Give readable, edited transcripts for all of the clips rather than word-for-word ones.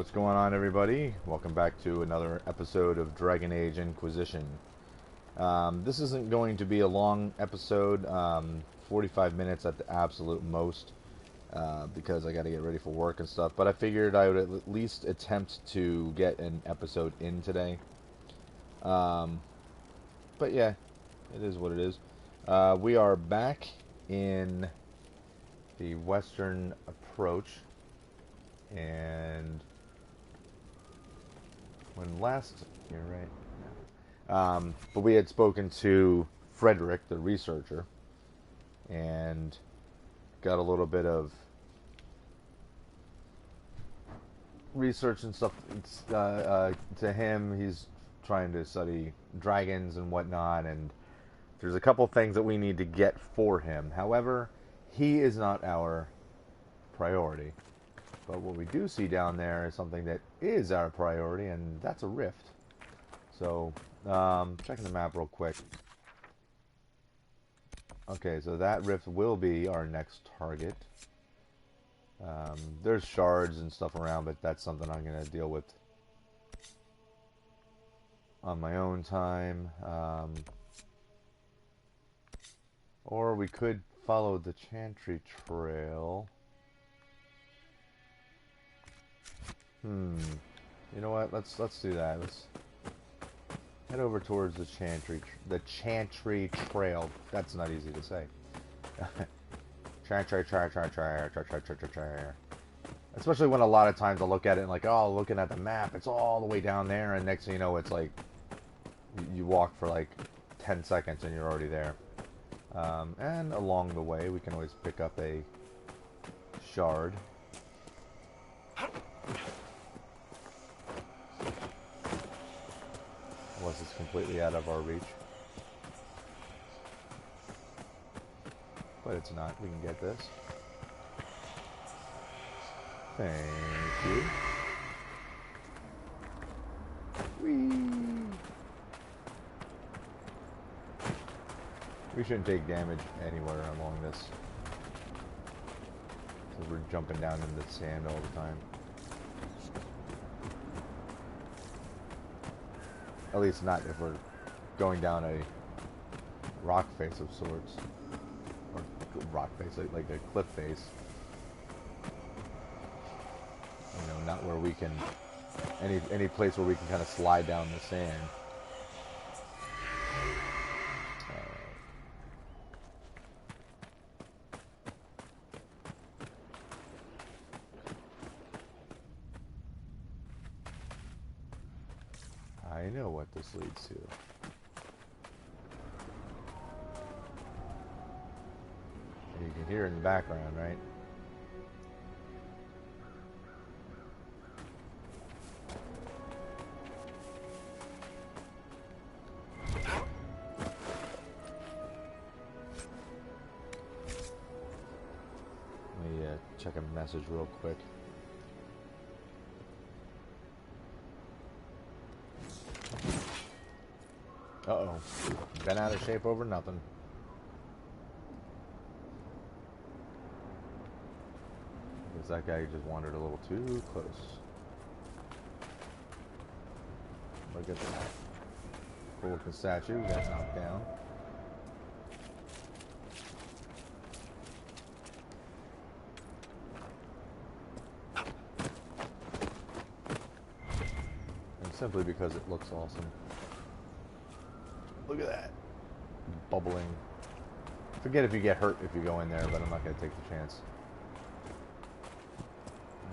What's going on, everybody? Welcome back to another episode of Dragon Age Inquisition. This isn't going to be a long episode, 45 minutes at the absolute most, because I got to get ready for work and stuff. But I figured I would at least attempt to get an episode in today. But yeah, it is what it is. We are back in the Western Approach, and when last, you're right. But we had spoken to Frederick, the researcher, and got a little bit of research and stuff to him. He's trying to study dragons and whatnot, and there's a couple things that we need to get for him. However, he is not our priority. But what we do see down there is something that is our priority, and that's a rift. So, checking the map real quick. Okay, so that rift will be our next target. There's shards and stuff around, but that's something I'm going to deal with on my own time. Or we could follow the Chantry Trail. You know what? Let's do that. Let's head over towards the Chantry Trail. That's not easy to say. Chantry. Especially when a lot of times I look at it and like, oh, looking at the map, it's all the way down there, and next thing you know, it's like you walk for like 10 seconds and you're already there. And along the way, we can always pick up a shard. Unless it's completely out of our reach. But it's not. We can get this. Thank you. Whee! We shouldn't take damage anywhere along this. Because we're jumping down into the sand all the time. At least not if we're going down a rock face of sorts. Or rock face, like a cliff face. You know, not where we can... Any place where we can kind of slide down the sand. I know what this leads to. And you can hear it in the background, right? Let me check a message real quick. Uh-oh. Been out of shape over nothing. Because that guy just wandered a little too close. Look at that. Cool looking statue. Got knocked down. And simply because it looks awesome. Look at that. Bubbling. Forget if you get hurt if you go in there, but I'm not going to take the chance.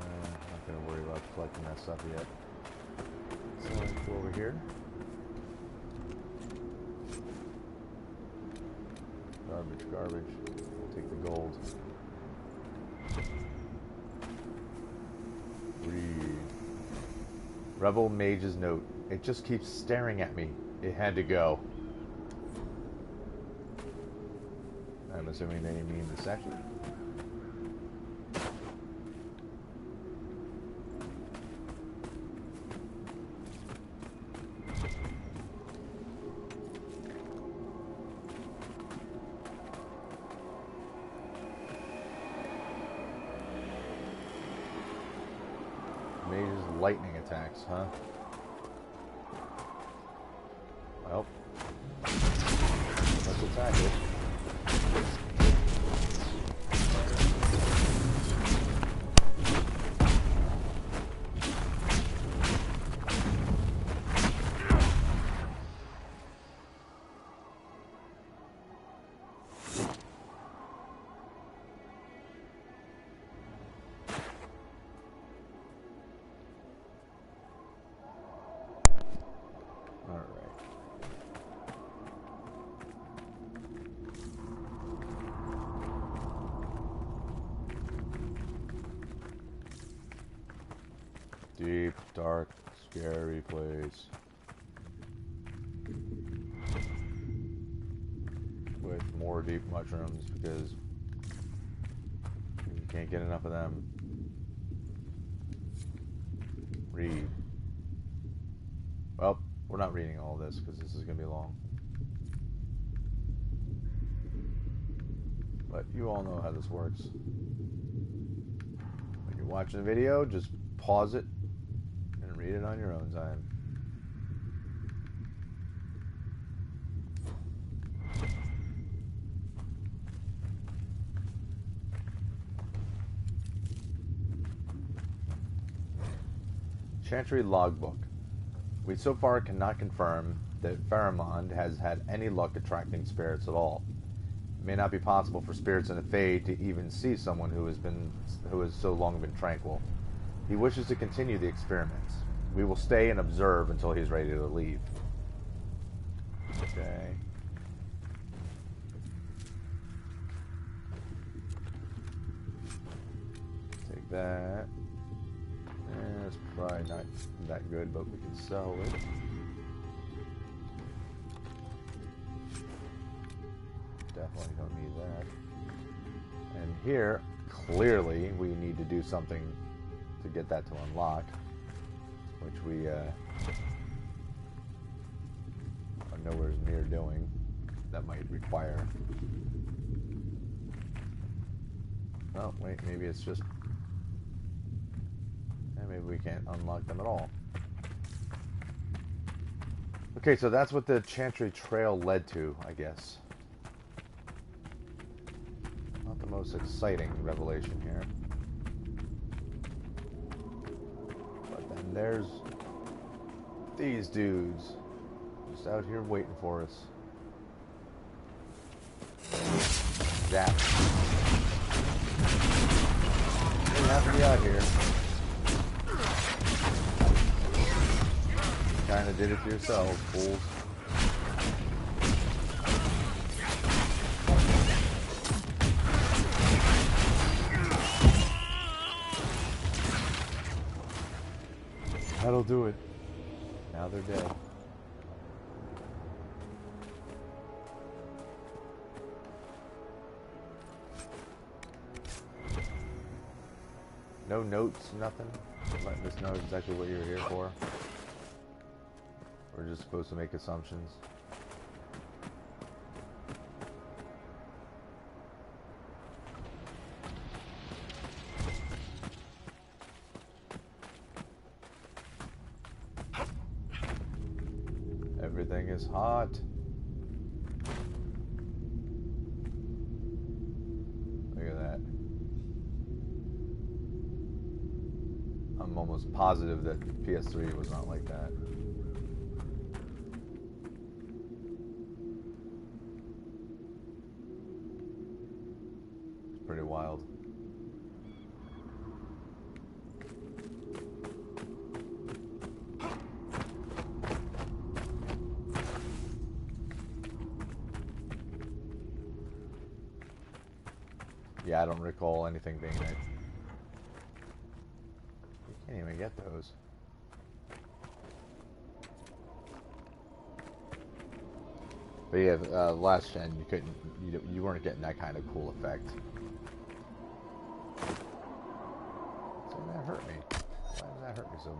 I'm not going to worry about collecting that stuff yet. So let's go over here. Garbage. We'll take the gold. Read. Rebel Mage's note. It just keeps staring at me. It had to go. I'm assuming they mean the statue. Mage's lightning attacks, huh? Well, let's attack it. Deep, dark, scary place. With more deep mushrooms because you can't get enough of them. Read. Well, we're not reading all this because this is going to be long. But you all know how this works. When you're watching a video, just pause it and read it on your own time. Chantry Logbook. We so far cannot confirm that Pharamond has had any luck attracting spirits at all. It may not be possible for spirits in the Fade to even see someone who has so long been tranquil. He wishes to continue the experiments. We will stay and observe until he's ready to leave. Okay. Take that. It's probably not that good, but we can sell it. Definitely don't need that. And here, clearly, we need to do something to get that to unlock, which we are nowhere near doing. That might require... Oh, wait, maybe it's just... maybe we can't unlock them at all. Okay, so that's what the Chantry Trail led to, I guess. Not the most exciting revelation here. But then there's these dudes just out here waiting for us. Zap. You have to be out here. Kinda did it to yourselves, fools. That'll do it. Now they're dead. No notes, nothing? Letting us know exactly what you're here for? We're just supposed to make assumptions. Everything is hot. Look at that. I'm almost positive that PS3 was not like that. Pretty wild. Yeah, I don't recall anything being there. You can't even get those. But yeah, last gen you couldn't, you weren't getting that kind of cool effect. That hurt me. Why did that hurt me so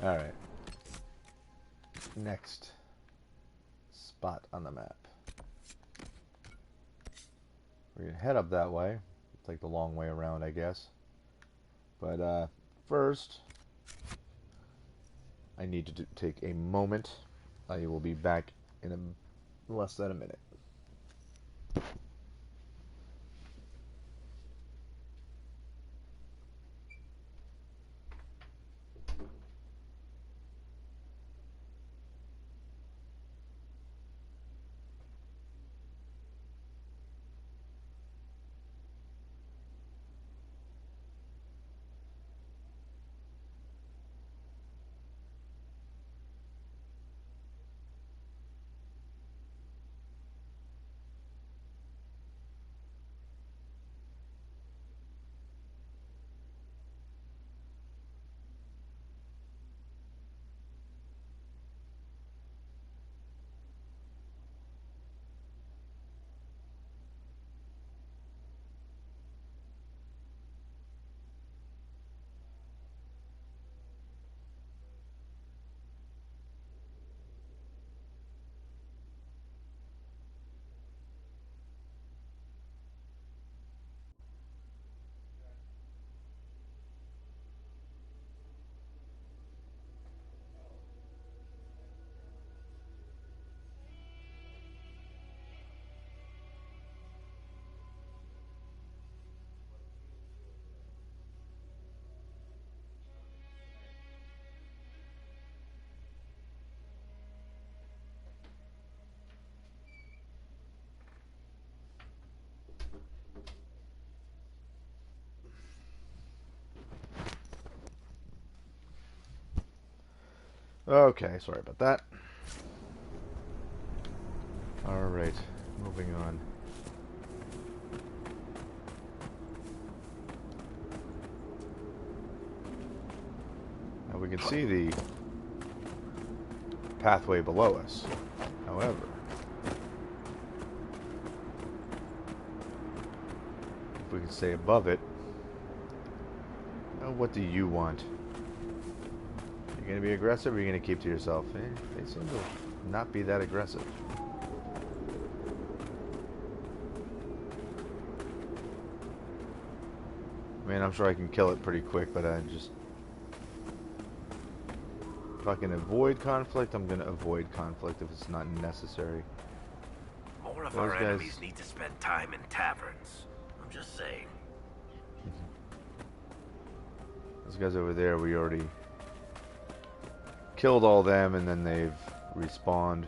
bad? Alright. Next spot on the map. We're going to head up that way take the long way around, I guess. But first, I need to take a moment. I will be back in less than a minute. Okay, sorry about that. Alright, moving on. Now we can see the pathway below us. However, if we can stay above it, what do you want? You're going to be aggressive, or are you going to keep to yourself? They seem to not be that aggressive. I mean, I'm sure I can kill it pretty quick, but I just... If I can avoid conflict, I'm going to avoid conflict if it's not necessary. More of our enemies need to spend time in taverns. I'm just saying. Those guys over there, we already killed all them, and then they've respawned.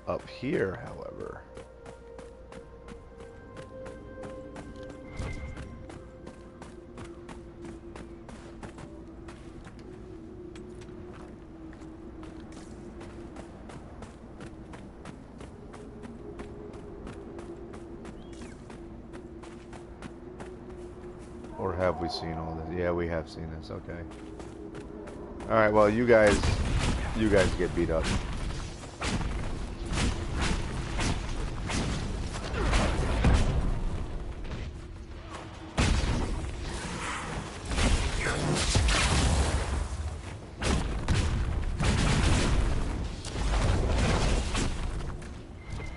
Up here, however... Or have we seen all this? Yeah, we have seen this. Okay. Alright, well, you guys get beat up.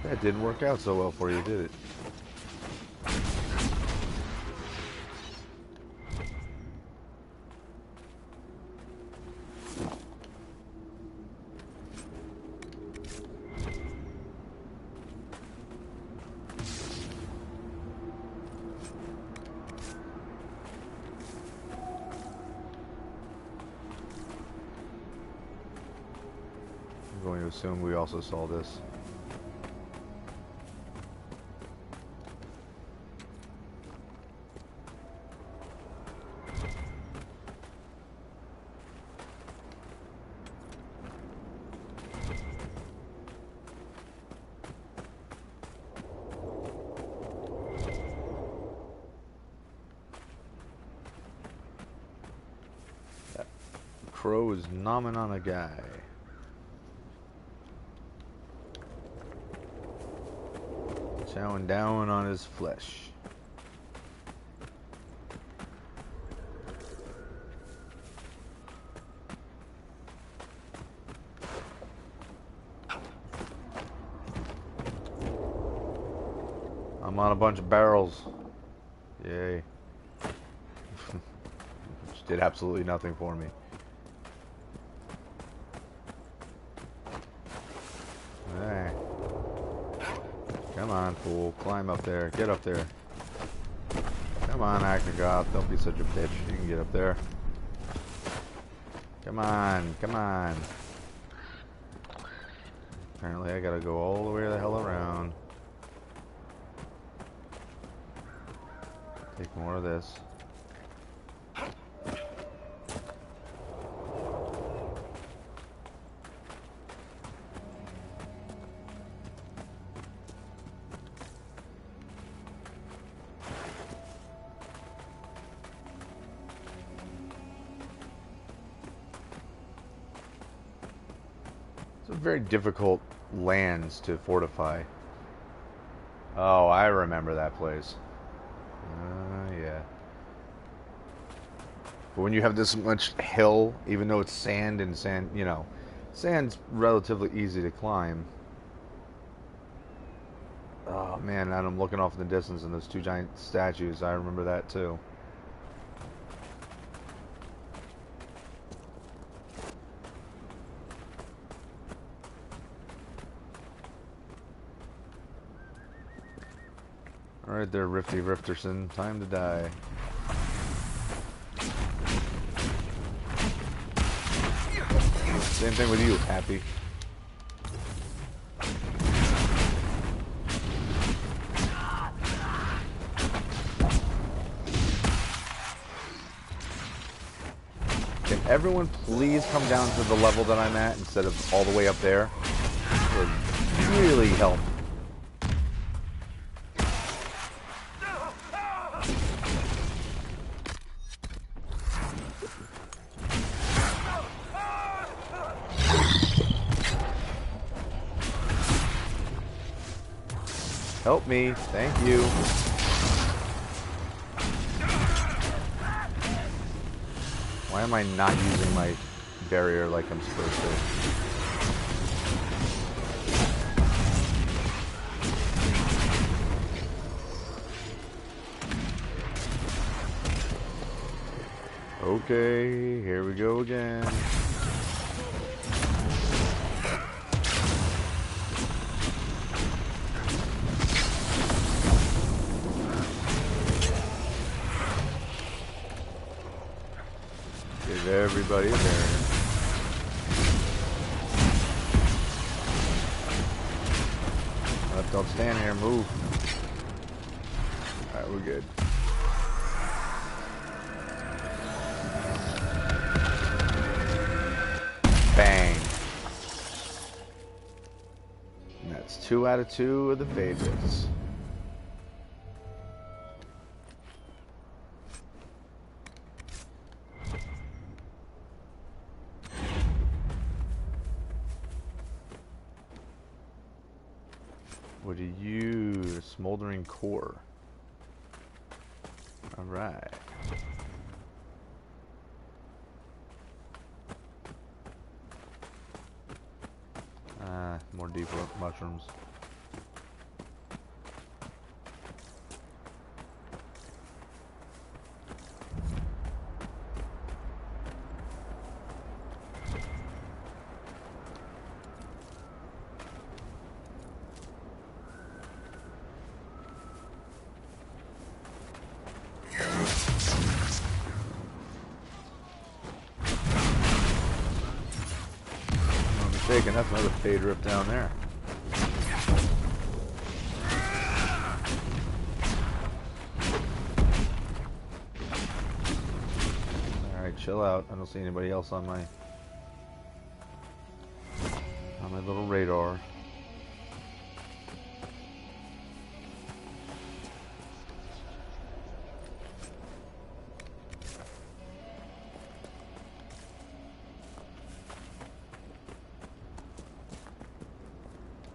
That didn't work out so well for you, did it? I'm going to assume we also saw this. That crow is nomming on a guy. Chowing down on his flesh. I'm on a bunch of barrels. Yay. Which did absolutely nothing for me. Alright. Come on, fool. Climb up there. Get up there. Come on, actor god. Don't be such a bitch. You can get up there. Come on. Come on. Apparently I gotta go all the way the hell around. Take more of this. It's a very difficult lands to fortify. Oh, I remember that place. Yeah. But when you have this much hill, even though it's sand and sand, you know, sand's relatively easy to climb. Oh man, and I'm looking off in the distance and those two giant statues. I remember that too. Alright there, Rifty Rifterson. Time to die. Same thing with you, Happy. Can everyone please come down to the level that I'm at instead of all the way up there? It would really help. Help me, thank you. Why am I not using my barrier like I'm supposed to? Okay, here we go again. Give everybody a barrier. Don't stand here, move. Alright, we're good. Bang. And that's 2 out of 2 of the favorites. What do you? Smoldering core. Alright. More deep mushrooms. That's another fade rip down there. Alright, chill out. I don't see anybody else on my little radar.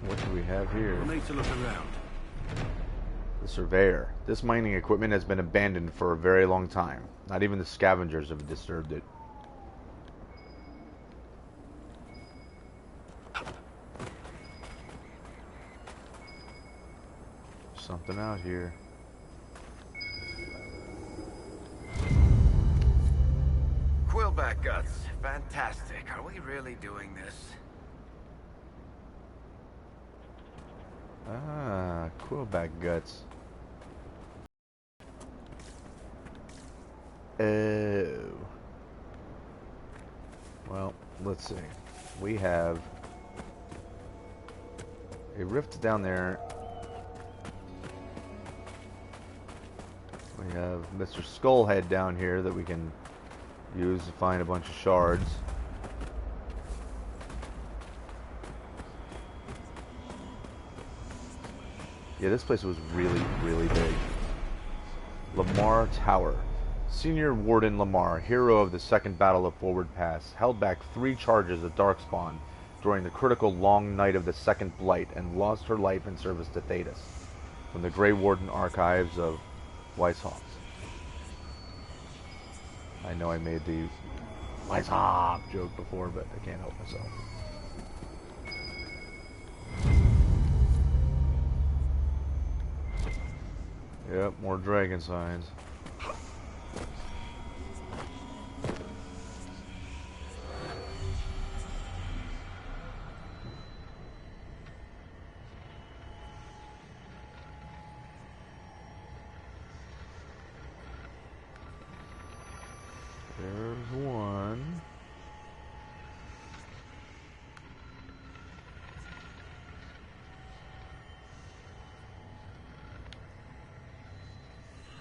What do we have here? We'll need to look around. The Surveyor. This mining equipment has been abandoned for a very long time. Not even the scavengers have disturbed it. something out here. Quillback guts. Fantastic. Are we really doing this? Ah, quillback guts. Oh. Well, let's see. We have a rift down there. We have Mr. Skullhead down here that we can use to find a bunch of shards. Yeah, this place was really, really big. Lamar Tower. Senior Warden Lamar, hero of the Second Battle of Forward Pass, held back 3 charges of Darkspawn during the critical long night of the Second Blight and lost her life in service to Thetis. From the Grey Warden archives of Weishaupt. I know I made the Weishaupt joke before, but I can't help myself. Yep, more dragon signs. There's one.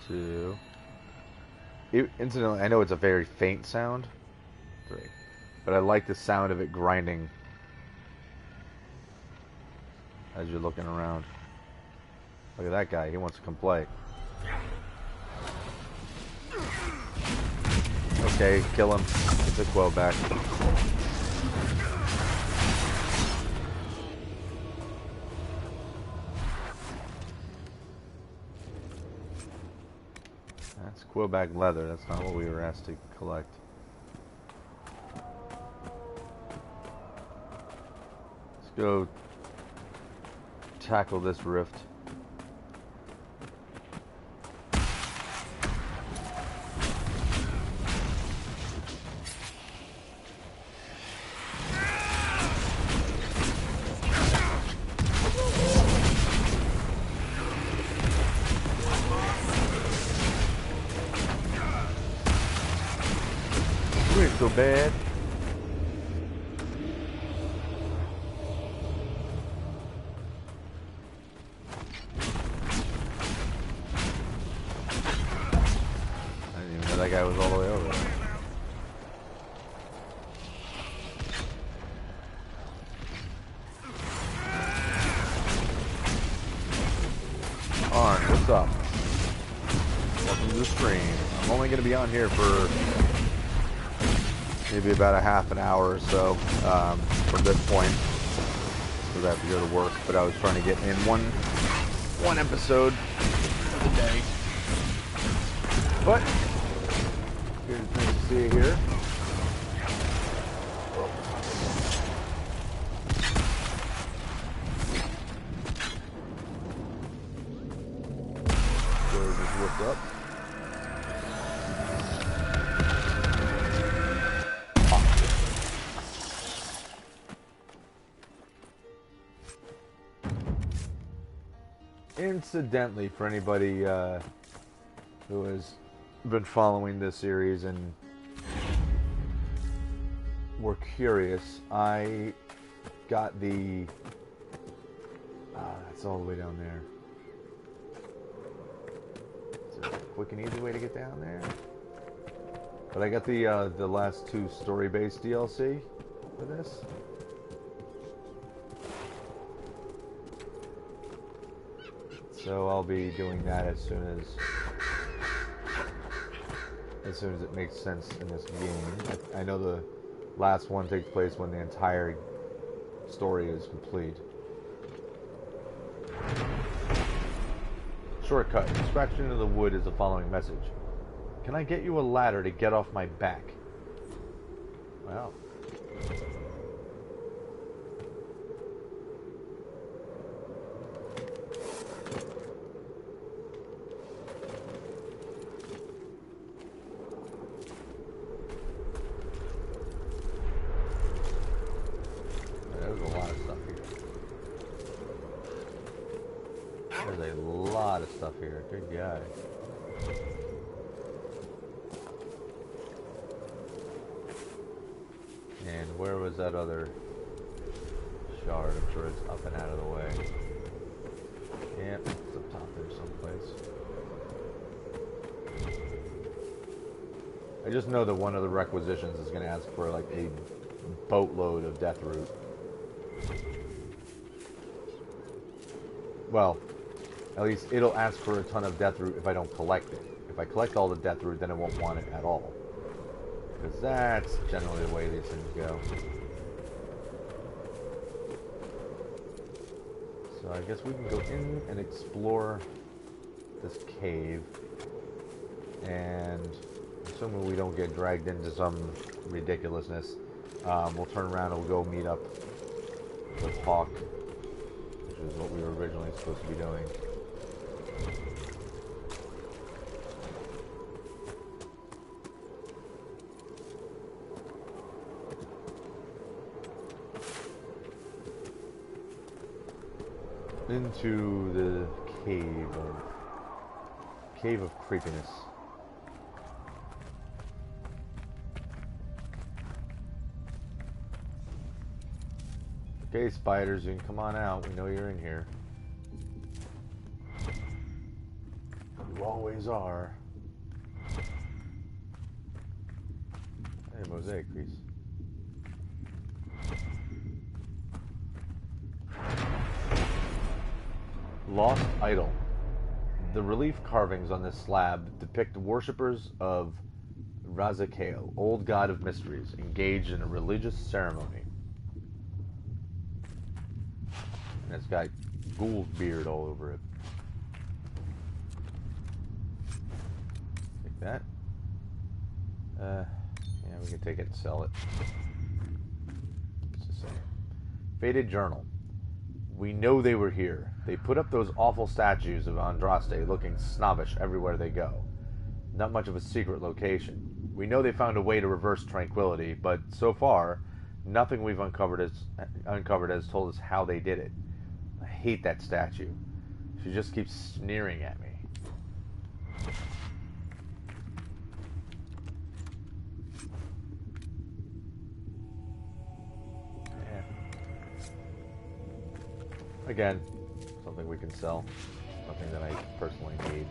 Two. Incidentally, I know it's a very faint sound. 3. But I like the sound of it grinding as you're looking around. Look at that guy. He wants to come play. Okay, kill him. It's a quillback. That's quillback leather. That's not what we were asked to collect. Let's go tackle this rift. You ain't so bad. I didn't even know that guy was all the way over there. Arn, what's up? Welcome to the stream. I'm only going to be on here for maybe about a half an hour or so from this point, because I have to go to work. But I was trying to get in one episode for the day. But it's nice to see you here. So just whipped up. Incidentally, for anybody who has been following this series and were curious, I got the... that's all the way down there. Is there a quick and easy way to get down there? But I got the last 2 story-based DLC for this. So I'll be doing that as soon as it makes sense in this game. I know the last one takes place when the entire story is complete. Shortcut. Scratched into the wood is the following message. Can I get you a ladder to get off my back? Well. There's a lot of stuff here. Good guy. And where was that other shard? I'm sure it's up and out of the way. Yep, it's up top there someplace. I just know that one of the requisitions is going to ask for like a boatload of death root. Well, at least it'll ask for a ton of death root if I don't collect it. If I collect all the death root, then it won't want it at all. Because that's generally the way these things go. So I guess we can go in and explore this cave. And assuming we don't get dragged into some ridiculousness, we'll turn around and we'll go meet up with Hawk, which is what we were originally supposed to be doing. Into the cave of creepiness. Okay, spiders, you can come on out. We know you're in here. You always are. Hey, mosaic piece. Lost Idol. The relief carvings on this slab depict worshippers of Razakale, old god of mysteries, engaged in a religious ceremony. And it's got ghoul's beard all over it. Take that. Yeah, we can take it and sell it. What's it say? Faded journal. We know they were here. They put up those awful statues of Andraste looking snobbish everywhere they go. Not much of a secret location. We know they found a way to reverse tranquility, but so far, nothing we've uncovered has told us how they did it. I hate that statue. She just keeps sneering at me. Again, something we can sell. Nothing that I personally need.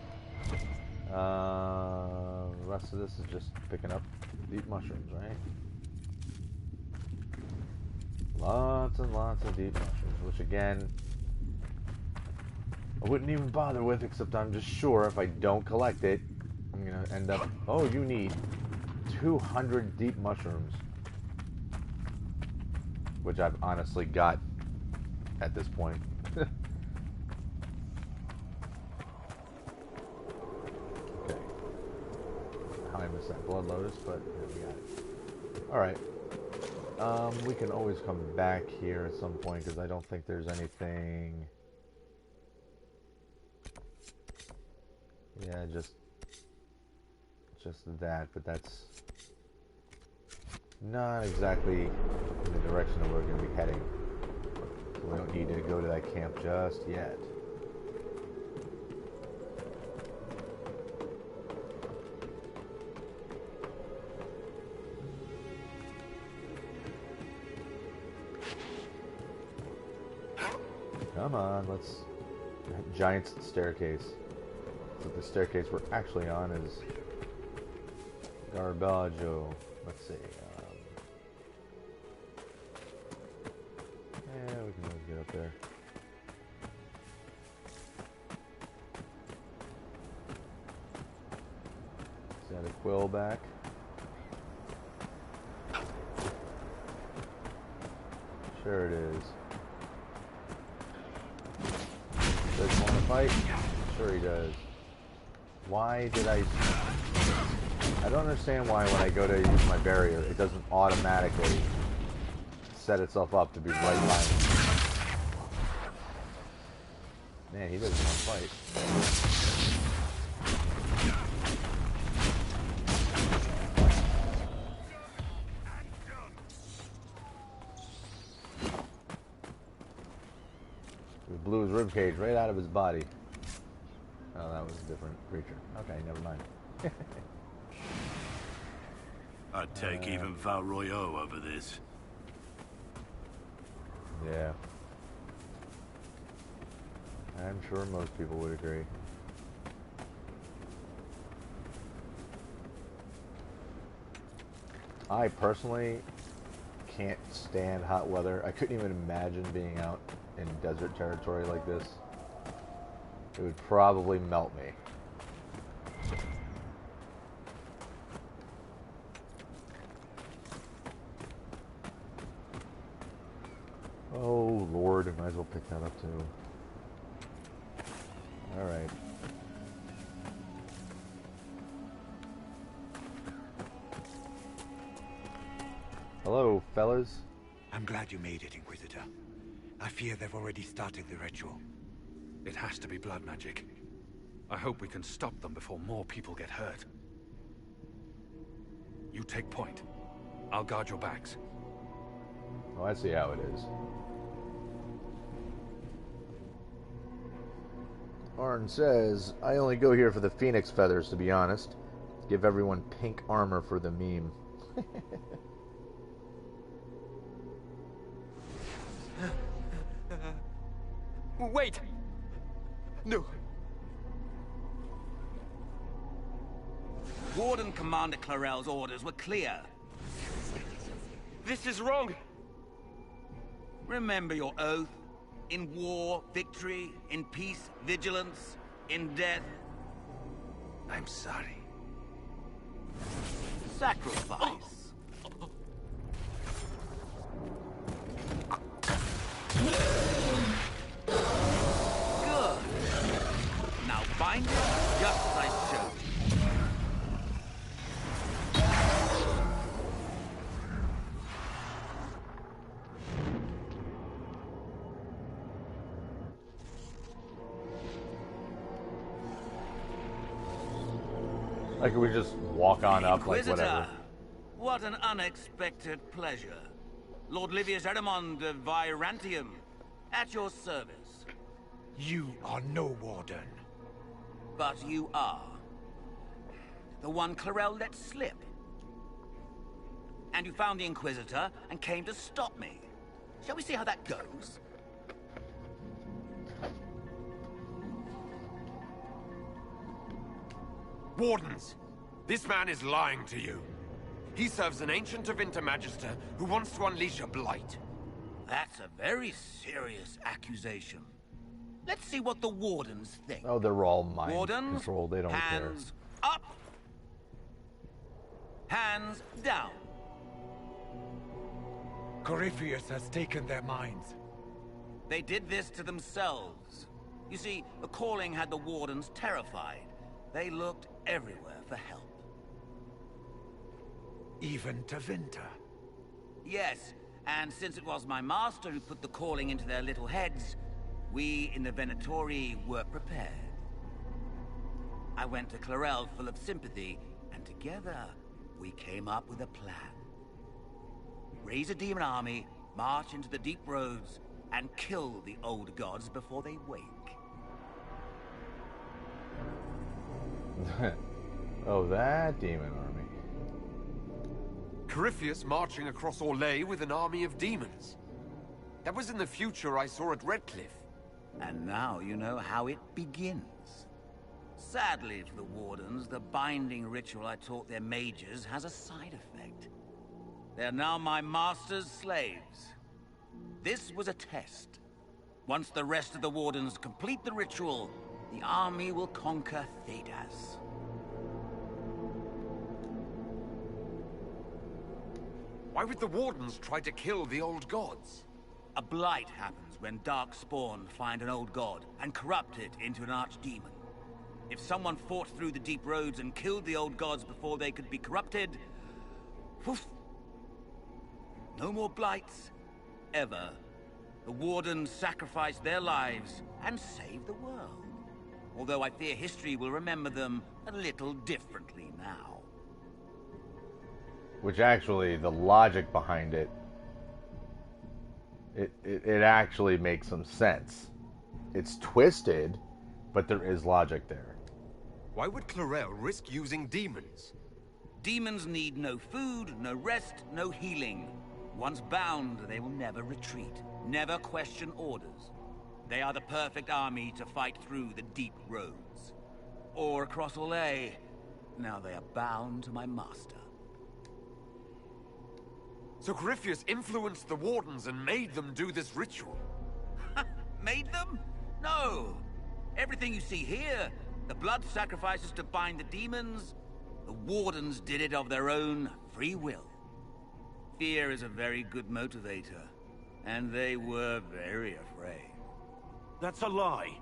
The rest of this is just picking up deep mushrooms, right? Lots and lots of deep mushrooms, which again, I wouldn't even bother with, except I'm just sure if I don't collect it, I'm going to end up... Oh, you need 200 deep mushrooms. Which I've honestly got at this point. Okay. How I missed that blood lotus, but yeah, we got it. Alright. We can always come back here at some point, because I don't think there's anything... Yeah, just that, but that's not exactly in the direction that we're going to be heading. So we don't need to go to that camp just yet. Come on, let's... Giant staircase. So the staircase we're actually on is Garbaggio. Let's see. Yeah, we can always get up there. Is that a quill back? Sure it is. Does he want to fight? Sure he does. Why did I don't understand why when I go to use my barrier, it doesn't automatically set itself up to be right line. Man, he doesn't want to fight. We blew his ribcage right out of his body. Oh, that was a different creature. Okay, never mind. I'd take even Val Royaux over this. Yeah. I'm sure most people would agree. I personally can't stand hot weather. I couldn't even imagine being out in desert territory like this. It would probably melt me. Oh Lord, I might as well pick that up too. Alright. Hello, fellas. I'm glad you made it, Inquisitor. I fear they've already started the ritual. It has to be blood magic. I hope we can stop them before more people get hurt. You take point. I'll guard your backs. Oh, I see how it is. Arn says, I only go here for the phoenix feathers, to be honest. Give everyone pink armor for the meme. Wait! No. Warden Commander Clarel's orders were clear. This is wrong! Remember your oath. In war, victory. In peace, vigilance. In death, I'm sorry. sacrifice. Good. Now bind it just as I showed. Like we just walk on up like Inquisitor, whatever. what an unexpected pleasure. Lord Livius Edamond of Virantium, at your service. You are no warden. But you are. The one Clarel let slip. And you found the Inquisitor and came to stop me. Shall we see how that goes? Wardens! This man is lying to you. He serves an ancient of Intermagister who wants to unleash a blight. That's a very serious accusation. Let's see what the Wardens think. Oh, they're all mind Wardens, controlled. They don't care. hands up. Hands down. Corypheus has taken their minds. They did this to themselves. You see, the calling had the Wardens terrified. They looked everywhere for help. Even to Vinter. Yes, and since it was my master who put the calling into their little heads, we in the Venatori were prepared. I went to Clarel full of sympathy, and together we came up with a plan. Raise a demon army, march into the deep roads, and kill the old gods before they wake. Oh, that demon army. Corypheus marching across Orlais with an army of demons. That was in the future I saw at Redcliffe. And now you know how it begins. Sadly for the Wardens, the binding ritual I taught their mages has a side effect. They are now my master's slaves. This was a test. Once the rest of the Wardens complete the ritual, the army will conquer Thedas. Why would the Wardens try to kill the old gods? A blight happens when dark spawn find an old god and corrupt it into an archdemon. If someone fought through the deep roads and killed the old gods before they could be corrupted, poof, no more blights, ever. The Wardens sacrificed their lives and saved the world. Although I fear history will remember them a little differently now. Which actually, the logic behind it, it actually makes some sense. It's twisted, but there is logic there. Why would Clarel risk using demons? Demons need no food, no rest, no healing. Once bound, they will never retreat, never question orders. They are the perfect army to fight through the deep roads. Or across Orlais. Now they are bound to my master. So Corypheus influenced the Wardens and made them do this ritual? Made them? No. Everything you see here, the blood sacrifices to bind the demons, the Wardens did it of their own free will. Fear is a very good motivator, and they were very afraid. That's a lie.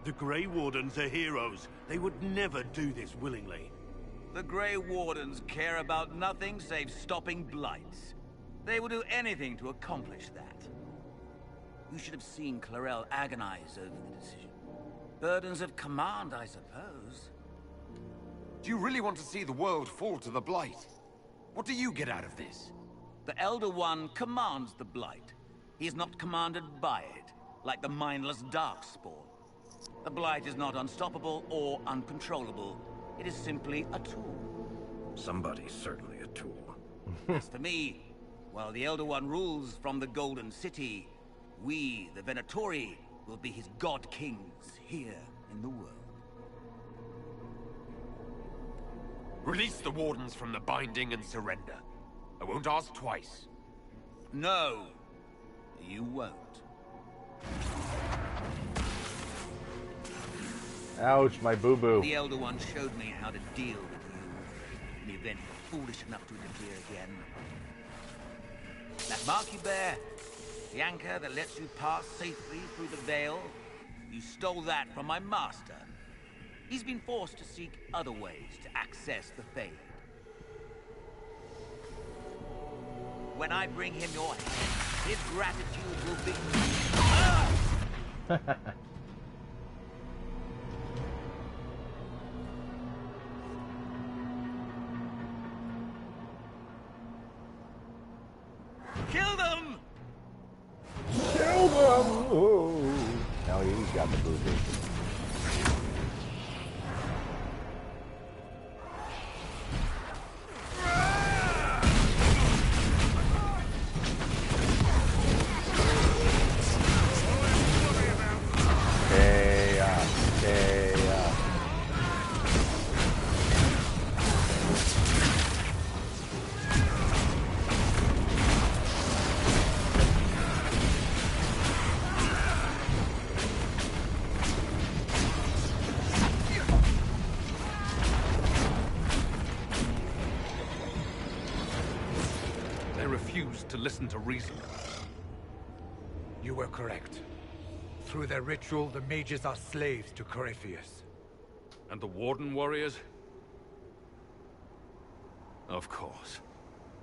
The Grey Wardens are heroes. They would never do this willingly. The Grey Wardens care about nothing save stopping blights. They will do anything to accomplish that. You should have seen Clarel agonize over the decision. Burdens of command, I suppose. Do you really want to see the world fall to the Blight? What do you get out of this? The Elder One commands the Blight. He is not commanded by it, like the mindless Darkspawn. The Blight is not unstoppable or uncontrollable. It is simply a tool. Somebody's certainly a tool. As for me, while the Elder One rules from the Golden City, we, the Venatori, will be his god-kings here in the world. Release the Wardens from the binding and surrender. I won't ask twice. No, you won't. Ouch, my boo-boo. The Elder One showed me how to deal with you in the event you're foolish enough to interfere again. That mark you bear, the anchor that lets you pass safely through the veil, you stole that from my master. He's been forced to seek other ways to access the Fade. When I bring him your head, his gratitude will be... Kill them! Kill them! Oh. Now he's got the boo-boo. To listen to reason. You were correct. Through their ritual, the mages are slaves to Corypheus. And the Warden warriors? Of course.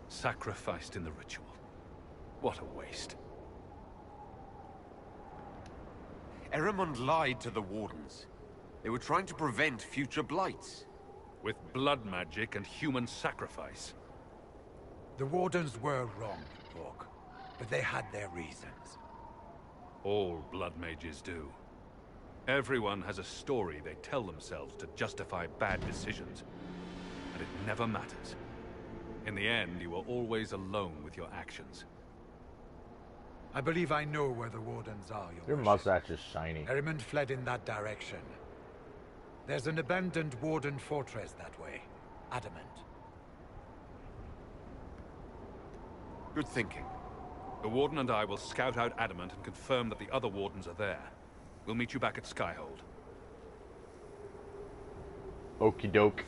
Sacrificed in the ritual. What a waste. Erimund lied to the Wardens. They were trying to prevent future blights. With blood magic and human sacrifice. The Wardens were wrong, Borg, but they had their reasons. All blood mages do. Everyone has a story they tell themselves to justify bad decisions. And it never matters. In the end, you are always alone with your actions. I believe I know where the Wardens are, Your worship. mustache is shiny. Erimund fled in that direction. There's an abandoned Warden fortress that way. Adamant. Good thinking. The Warden and I will scout out Adamant and confirm that the other Wardens are there. We'll meet you back at Skyhold. Okie doke.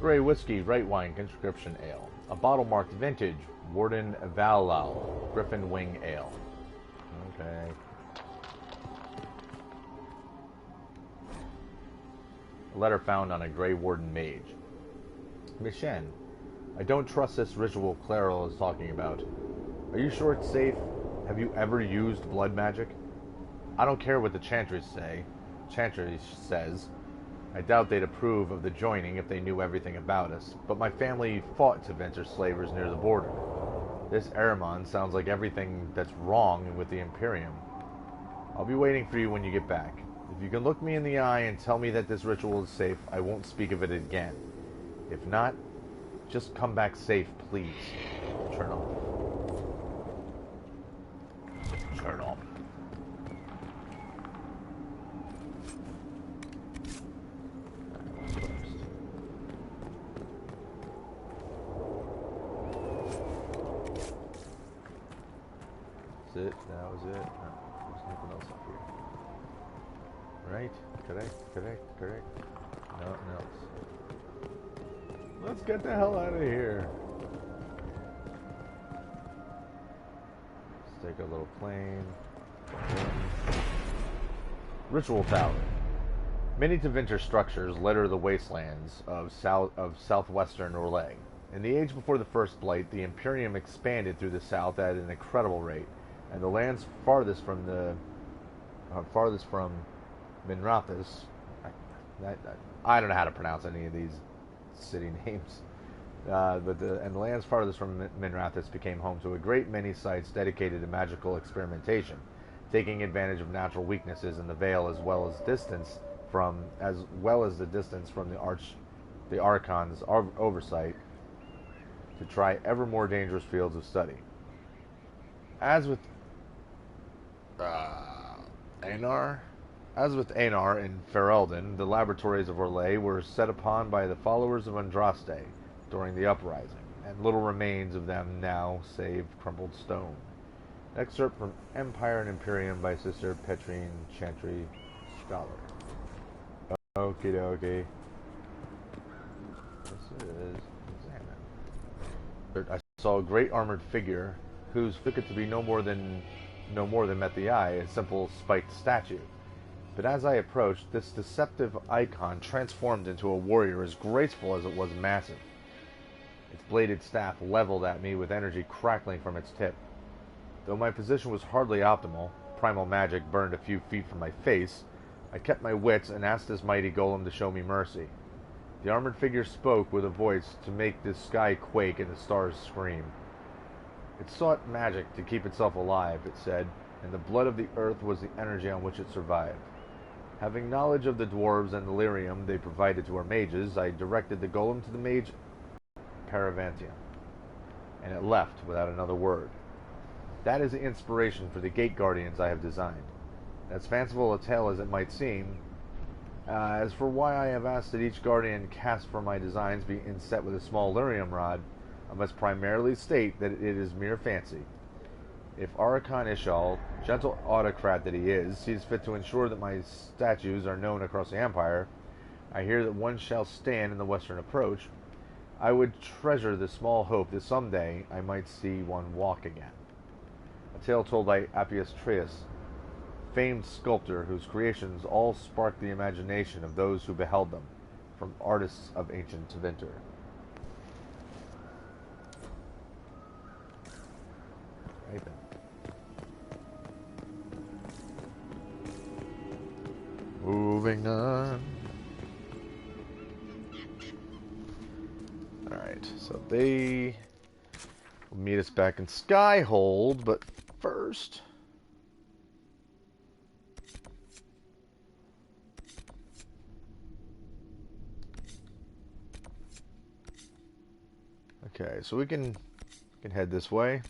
Grey whiskey, right wine, conscription ale. A bottle marked vintage, Warden Valal, Griffin Wing Ale. Okay. A letter found on a Grey Warden mage. Mishen, I don't trust this ritual Clarel is talking about. Are you sure it's safe? Have you ever used blood magic? I don't care what the Chantry says. I doubt they'd approve of the joining if they knew everything about us, but my family fought to venture slavers near the border. This Ahriman sounds like everything that's wrong with the Imperium. I'll be waiting for you when you get back. If you can look me in the eye and tell me that this ritual is safe, I won't speak of it again. If not, just come back safe, please. Turn off. Turn off. It. That was it. No, there's nothing else up here. Right? Correct. Nothing else. Let's get the hell out of here. Let's take a little plane. Ritual Tower. Many Tevinter structures litter the wastelands of southwestern Orlais. In the age before the First Blight, the Imperium expanded through the south at an incredible rate, and the lands farthest from Minrathous, I don't know how to pronounce any of these city names, but the lands farthest from Minrathous became home to a great many sites dedicated to magical experimentation, taking advantage of natural weaknesses in the Vale as well as the distance from the Archon's oversight to try ever more dangerous fields of study. As with Einar and Ferelden, the laboratories of Orlais were set upon by the followers of Andraste during the uprising, and little remains of them now save crumbled stone. Excerpt from Empire and Imperium by Sister Petrine Chantry, Scholar. Okie dokie. This is examine. I saw a great armored figure whose looked to be no more than met the eye, a simple spiked statue. But as I approached, this deceptive icon transformed into a warrior as graceful as it was massive. Its bladed staff leveled at me with energy crackling from its tip. Though my position was hardly optimal, primal magic burned a few feet from my face, I kept my wits and asked this mighty golem to show me mercy. The armored figure spoke with a voice to make the sky quake and the stars scream. It sought magic to keep itself alive, it said, and the blood of the earth was the energy on which it survived. Having knowledge of the dwarves and the lyrium they provided to our mages, I directed the golem to the mage Paravantium, and it left without another word. That is the inspiration for the gate guardians I have designed. As fanciful a tale as it might seem, as for why I have asked that each guardian cast for my designs be inset with a small lyrium rod, I must primarily state that it is mere fancy. If Archon Ishal, gentle autocrat that he is, sees fit to ensure that my statues are known across the Empire, I hear that one shall stand in the western approach, I would treasure the small hope that someday I might see one walk again. A tale told by Appius Trius, famed sculptor whose creations all sparked the imagination of those who beheld them, from artists of ancient Tevinter. Right then. Moving on. Alright, so they will meet us back in Skyhold, but first... Okay, so we can head this way,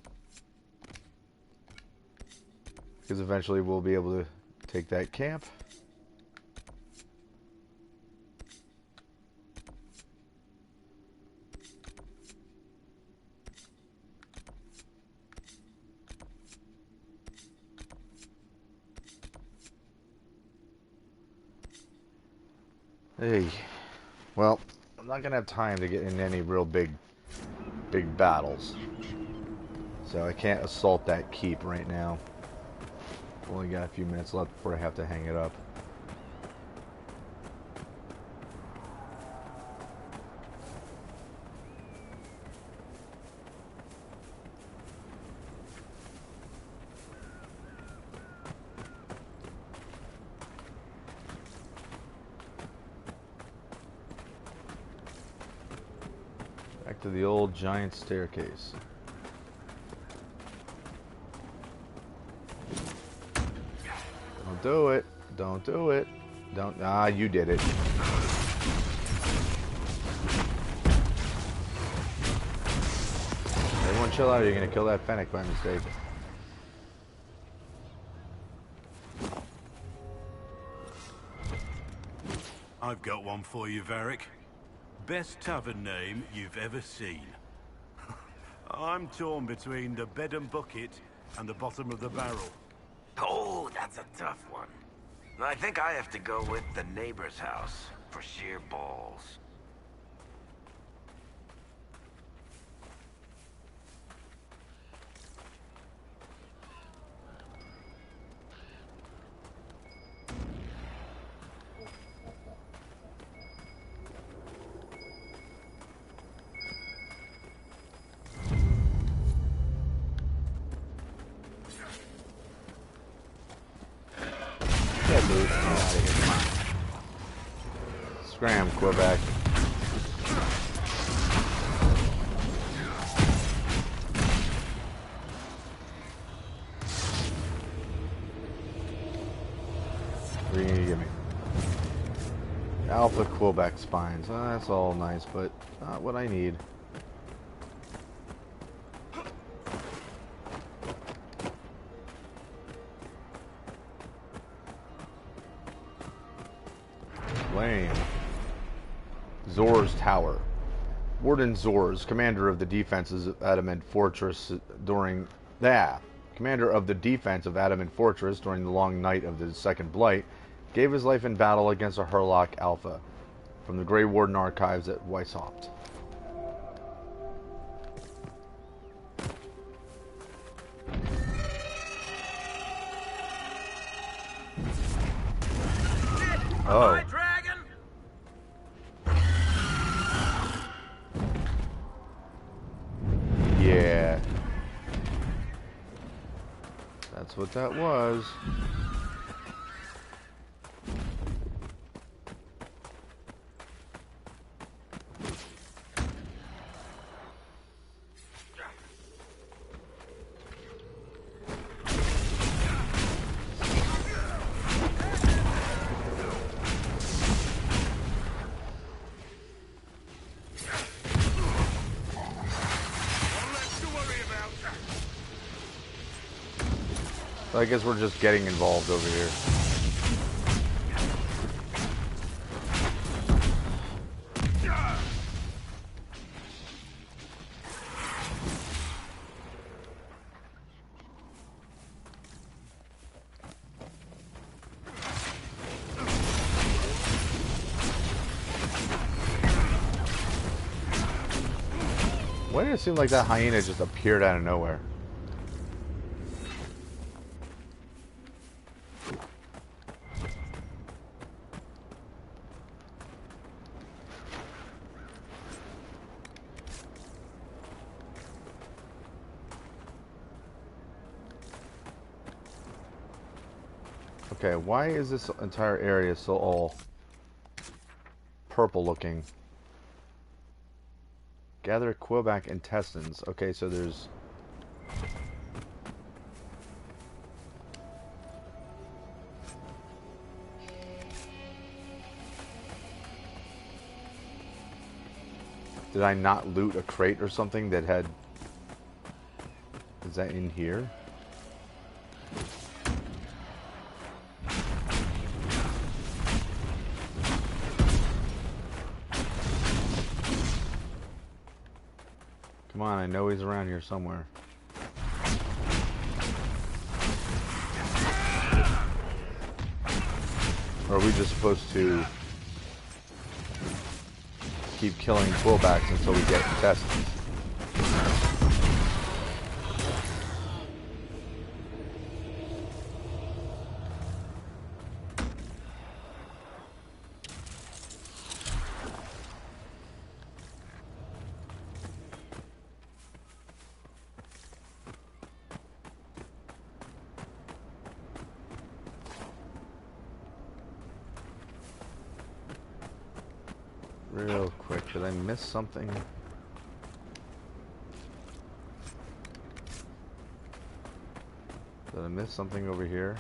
because eventually we'll be able to take that camp. Hey, well, I'm not gonna have time to get in any real big battles, so I can't assault that keep right now. Only got a few minutes left before I have to hang it up. Back to the old giant staircase. Don't do it. Don't do it. Don't. Ah, you did it. Everyone chill out, or you're gonna kill that fennec by mistake. I've got one for you, Varric. Best tavern name you've ever seen. I'm torn between the bed and bucket and the bottom of the barrel. Oh, that's a tough one. I think I have to go with the neighbor's house for sheer balls. Get loose. Get out of here. Come on. Scram, Quebec. What are you gonna give me? Alpha Quebec spines. That's all nice, but not what I need. Lame. Zor's Tower. Warden Zor's, commander of the defenses of Adamant Fortress during commander of the defense of Adamant Fortress during the long night of the Second Blight, gave his life in battle against a Herlock Alpha from the Grey Warden archives at Weishaupt. Oh. Yeah. That's what that was. So I guess we're just getting involved over here. Why did it seem like that hyena just appeared out of nowhere? Okay, why is this entire area so all purple looking? Gather Quebec intestines. Okay, so there's... Did I not loot a crate or something that had... Is that in here? Come on, I know he's around here somewhere. Or are we just supposed to keep killing pullbacks until we get intestines? Real quick, did I miss something? Did I miss something over here?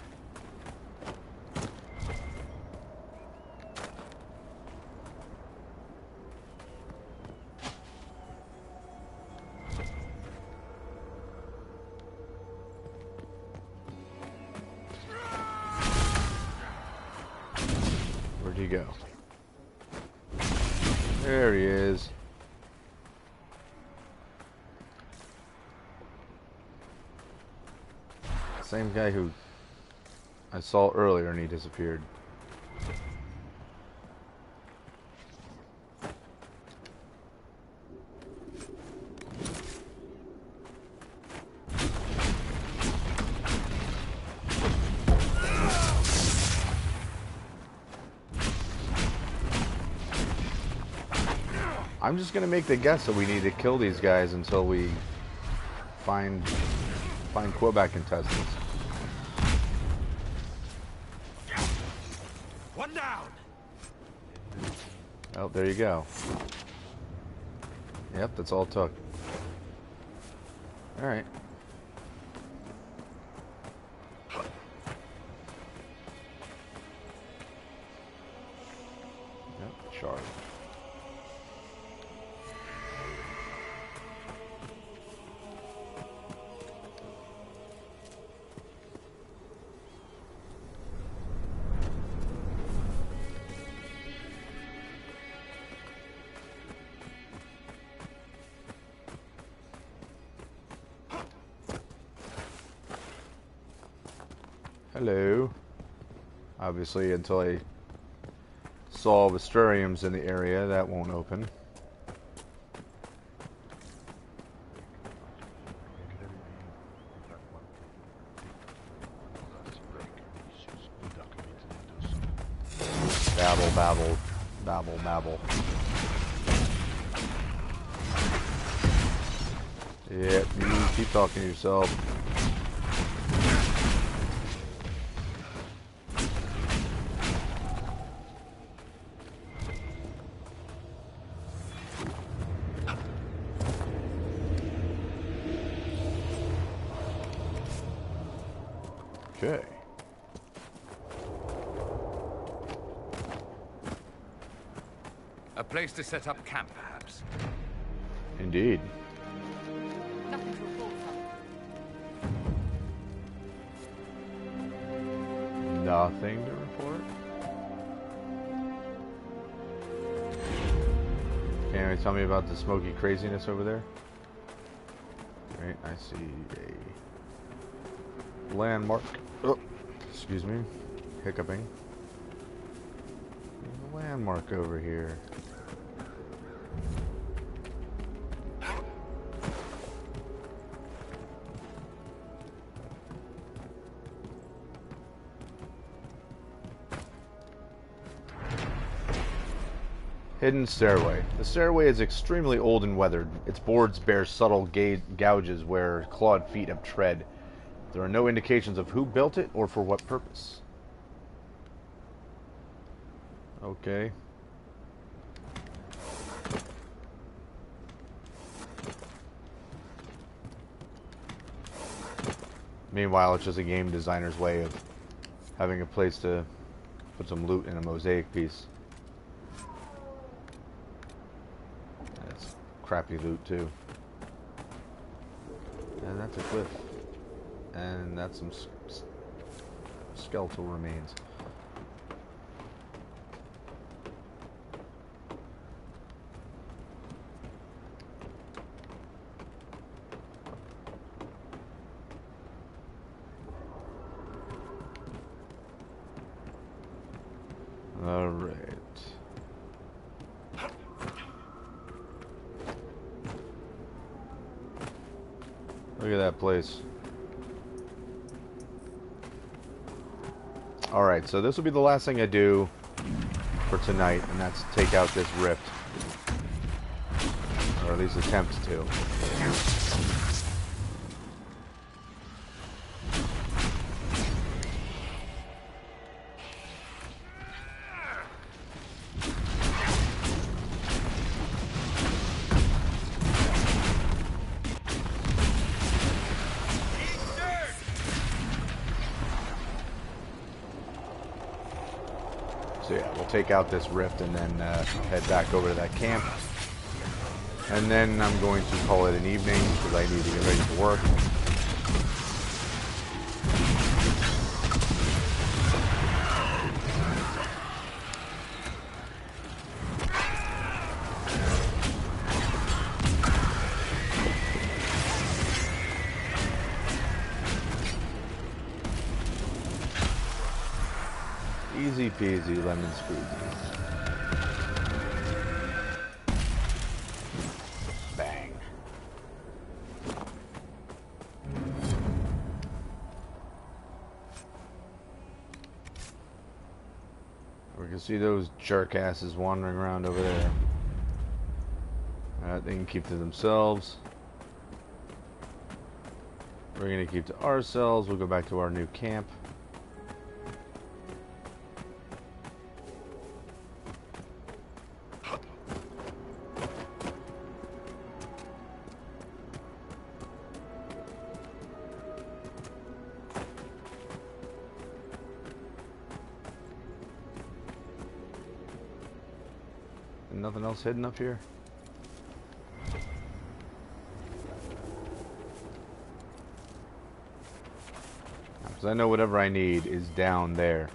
Where'd he go? There he is. Same guy who I saw earlier and he disappeared. I'm just gonna make the guess that we need to kill these guys until we find Quebec contestants. One down. Oh, there you go. Yep, that's all it took. All right. Yep, shard. Hello. Obviously, until I saw Visteriums in the area, that won't open. Babble, babble, babble, babble. Yep, you keep talking to yourself. Okay. A place to set up camp, perhaps. Indeed. Nothing to report from. Nothing to report. Can you tell me about the smoky craziness over there? Right, I see a landmark. Oh, excuse me, hiccuping. There's a landmark over here. Hidden stairway. The stairway is extremely old and weathered. Its boards bear subtle gouges where clawed feet have tread. There are no indications of who built it or for what purpose. Okay. Meanwhile, it's just a game designer's way of having a place to put some loot in a mosaic piece. That's crappy loot too. And that's a cliff. And that's some skeletal remains. All right. Look at that place. Alright, so this will be the last thing I do for tonight, and that's take out this rift. Or at least attempt to. take out this rift and then head back over to that camp. And then I'm going to call it an evening because I need to get ready for work. Easy peasy lemon squeezy. Bang. We can see those jerkasses wandering around over there. They can keep to themselves. We're going to keep to ourselves. We'll go back to our new camp. Nothing else hidden up here? Because I know whatever I need is down there.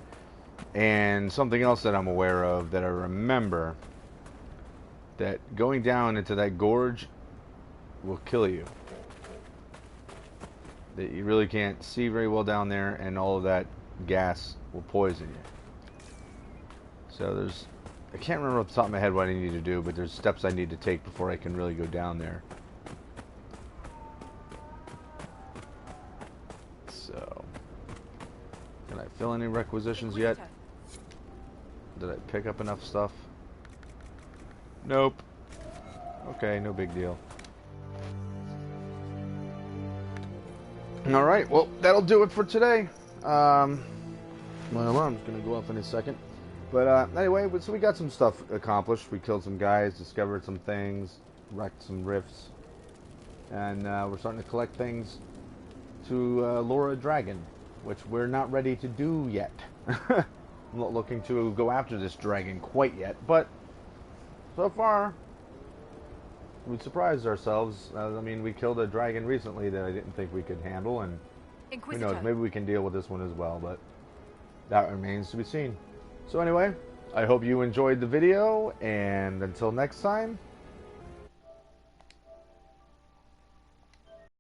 And something else that I'm aware of, that I remember, that going down into that gorge will kill you. That you really can't see very well down there, and all of that gas will poison you. So there's... I can't remember off the top of my head what I need to do, but there's steps I need to take before I can really go down there. So, can I fill any requisitions yet? Did I pick up enough stuff? Nope. Okay, no big deal. Alright, well, that'll do it for today. My alarm's gonna go off in a second. But anyway, so we got some stuff accomplished. We killed some guys, discovered some things, wrecked some rifts. And we're starting to collect things to lure a dragon, which we're not ready to do yet. I'm not looking to go after this dragon quite yet, but so far, we surprised ourselves. I mean, we killed a dragon recently that I didn't think we could handle, and who knows, maybe we can deal with this one as well, but that remains to be seen. So anyway, I hope you enjoyed the video, and until next time,